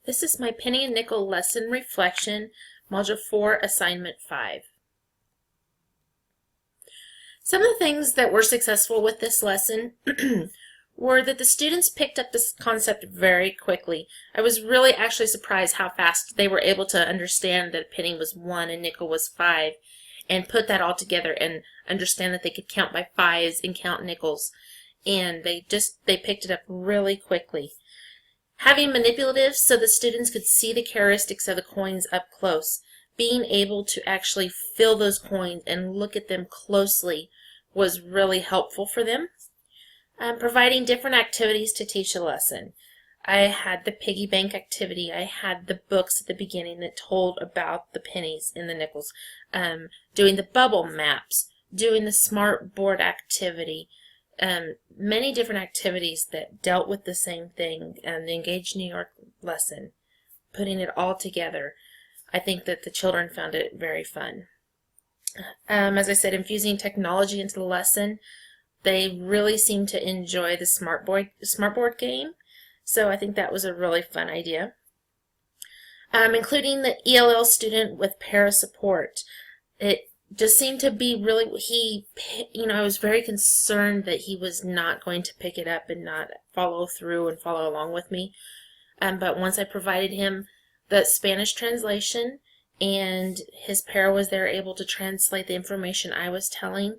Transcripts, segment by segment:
This is my penny and nickel lesson reflection, Module 4, Assignment 5. Some of the things that were successful with this lesson were that the students picked up this concept very quickly. I was really actually surprised how fast they were able to understand that a penny was 1 and nickel was 5, and put that all together and understand that they could count by fives and count nickels. And they picked it up really quickly. Having manipulatives so the students could see the characteristics of the coins up close, being able to actually feel those coins and look at them closely was really helpful for them. Providing different activities to teach a lesson. I had the piggy bank activity. I had the books at the beginning that told about the pennies and the nickels. Doing the bubble maps. Doing the smart board activity. Many different activities that dealt with the same thing, and the Engage New York lesson, putting it all together. I think that the children found it very fun. As I said, infusing technology into the lesson, they really seemed to enjoy the smart board game, so I think that was a really fun idea. Including the ELL student with para support. It just seemed to be really, I was very concerned that he was not going to pick it up and not follow through and follow along with me. But once I provided him the Spanish translation and his para was there able to translate the information I was telling,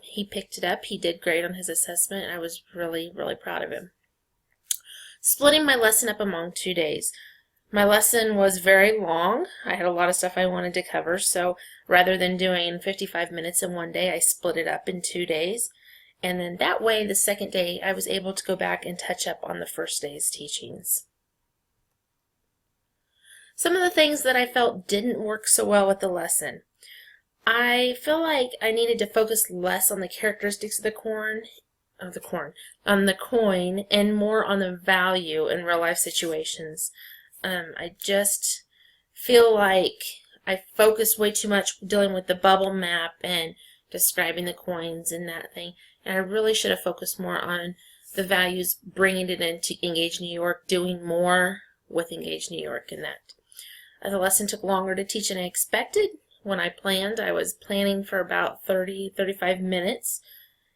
he picked it up. He did great on his assessment, and I was really, really proud of him. Splitting my lesson up among 2 days. My lesson was very long. I had a lot of stuff I wanted to cover, so rather than doing 55 minutes in one day, I split it up in 2 days. And then that way, the second day, I was able to go back and touch up on the first day's teachings. Some of the things that I felt didn't work so well with the lesson. I feel like I needed to focus less on the characteristics of the coin, and more on the value in real life situations. I just feel like I focused way too much dealing with the bubble map and describing the coins and that thing. And I really should have focused more on the values, bringing it into Engage New York, doing more with Engage New York and that. The lesson took longer to teach than I expected. When I planned, I was planning for about 35 minutes.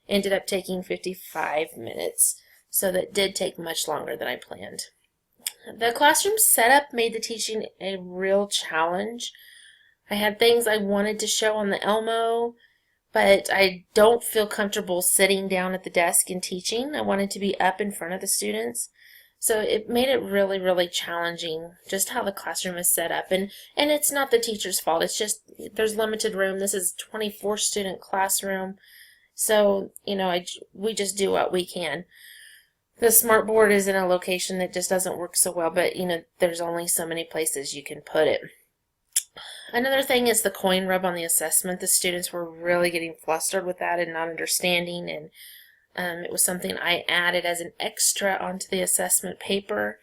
Ended up taking 55 minutes. So that did take much longer than I planned. The classroom setup made the teaching a real challenge. I had things I wanted to show on the Elmo, but I don't feel comfortable sitting down at the desk and teaching. I wanted to be up in front of the students. So it made it really, really challenging just how the classroom is set up. And it's not the teacher's fault. It's just there's limited room. This is a 24-student classroom. So, we just do what we can. The smart board is in a location that just doesn't work so well, but there's only so many places you can put it. Another thing is the coin rub on the assessment. The students were really getting flustered with that and not understanding, and it was something I added as an extra onto the assessment paper,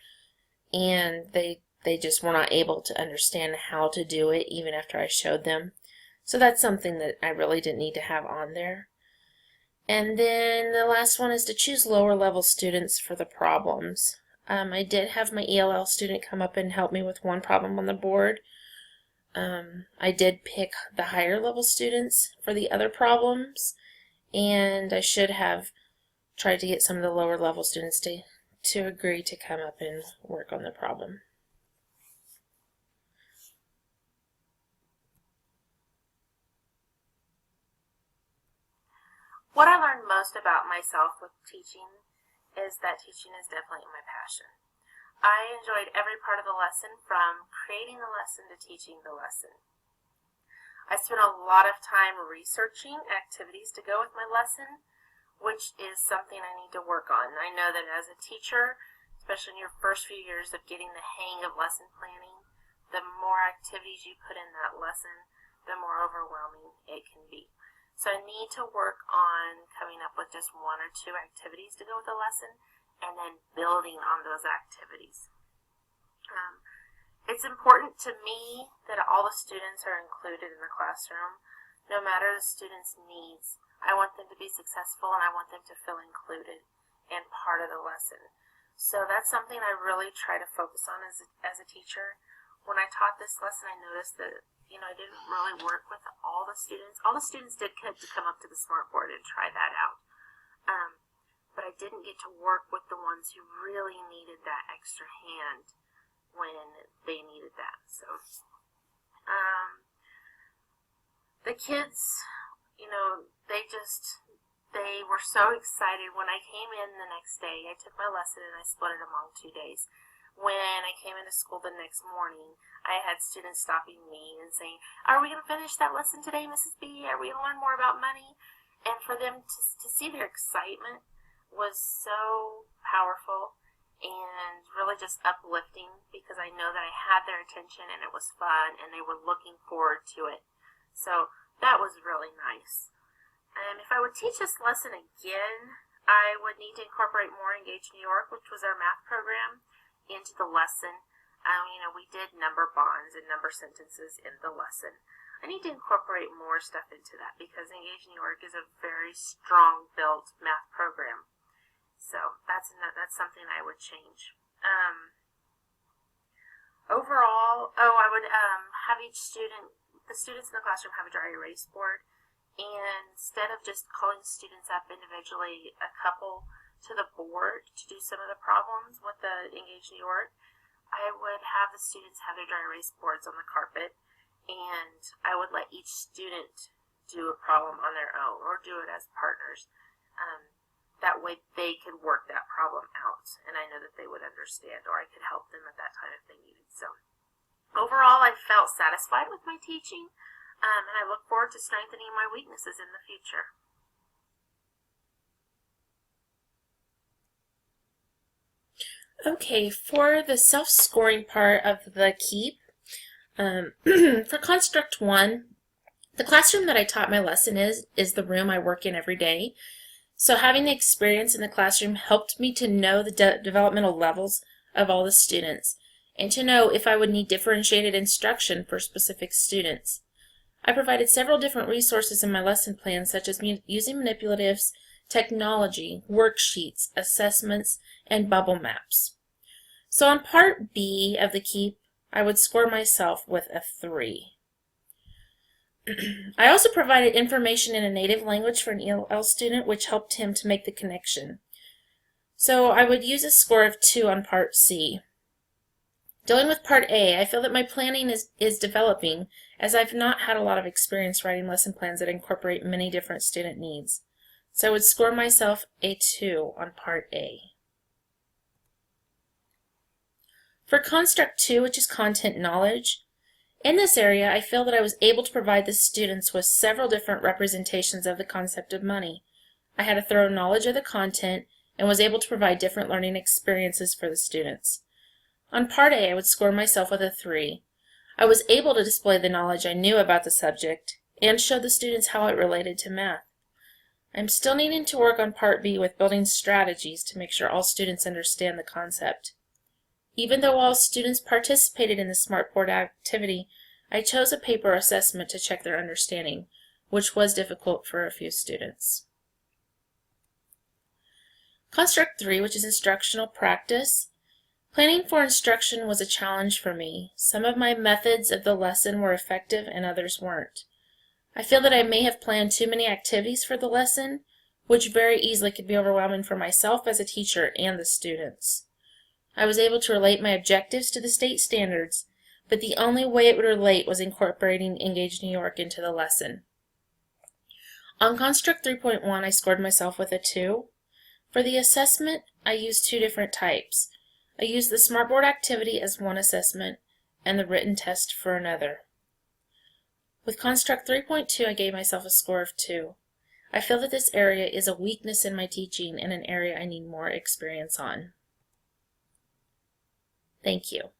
and they just were not able to understand how to do it even after I showed them. So that's something that I really didn't need to have on there. And then the last one is to choose lower level students for the problems. I did have my ELL student come up and help me with one problem on the board. I did pick the higher level students for the other problems, and I should have tried to get some of the lower level students to agree to come up and work on the problem. What I learned most about myself with teaching is that teaching is definitely my passion. I enjoyed every part of the lesson, from creating the lesson to teaching the lesson. I spent a lot of time researching activities to go with my lesson, which is something I need to work on. I know that as a teacher, especially in your first few years of getting the hang of lesson planning, the more activities you put in that lesson, the more overwhelming it can be. So I need to work on coming up with just 1 or 2 activities to go with the lesson, and then building on those activities. It's important to me that all the students are included in the classroom, no matter the student's needs. I want them to be successful, and I want them to feel included and part of the lesson. So that's something I really try to focus on as a teacher. When I taught this lesson, I noticed that, I didn't really work with all the students. All the students did get to come up to the smartboard and try that out. But I didn't get to work with the ones who really needed that extra hand when they needed that. So, the kids, they were so excited. When I came in the next day, I took my lesson and I split it among 2 days. When I came into school the next morning, I had students stopping me and saying, "Are we going to finish that lesson today, Mrs. B? Are we going to learn more about money?" And for them to see their excitement was so powerful and really just uplifting, because I know that I had their attention and it was fun and they were looking forward to it. So that was really nice. If I would teach this lesson again, I would need to incorporate more Engage New York, which was our math program, into the lesson. We did number bonds and number sentences in the lesson. I need to incorporate more stuff into that because Engage New York is a very strong built math program. So that's something I would change. Overall, I would have the students in the classroom have a dry erase board. And instead of just calling students up individually, a couple to the board to do some of the problems with the Engage New York, I would have the students have their dry erase boards on the carpet, and I would let each student do a problem on their own or do it as partners. That way they could work that problem out, and I know that they would understand, or I could help them at that time if they needed. So overall, I felt satisfied with my teaching. And I look forward to strengthening my weaknesses in the future. Okay, for the self-scoring part of the KEEP, for Construct 1, the classroom that I taught my lesson is the room I work in every day. So having the experience in the classroom helped me to know the developmental levels of all the students and to know if I would need differentiated instruction for specific students. I provided several different resources in my lesson plan, such as using manipulatives, technology, worksheets, assessments, and bubble maps. So on Part B of the KEEP, I would score myself with a 3. I also provided information in a native language for an ELL student, which helped him to make the connection. So I would use a score of 2 on Part C. Dealing with Part A, I feel that my planning is developing, as I've not had a lot of experience writing lesson plans that incorporate many different student needs. So I would score myself a 2 on Part A. For Construct 2, which is content knowledge, in this area I feel that I was able to provide the students with several different representations of the concept of money. I had a thorough knowledge of the content and was able to provide different learning experiences for the students. On Part A, I would score myself with a 3. I was able to display the knowledge I knew about the subject and show the students how it related to math. I'm still needing to work on Part B with building strategies to make sure all students understand the concept. Even though all students participated in the Smartboard activity, I chose a paper assessment to check their understanding, which was difficult for a few students. Construct 3, which is instructional practice. Planning for instruction was a challenge for me. Some of my methods of the lesson were effective and others weren't. I feel that I may have planned too many activities for the lesson, which very easily could be overwhelming for myself as a teacher and the students. I was able to relate my objectives to the state standards, but the only way it would relate was incorporating Engage New York into the lesson. On Construct 3.1, I scored myself with a 2. For the assessment, I used 2 different types. I used the Smartboard activity as one assessment and the written test for another. With Construct 3.2, I gave myself a score of 2. I feel that this area is a weakness in my teaching and an area I need more experience on. Thank you.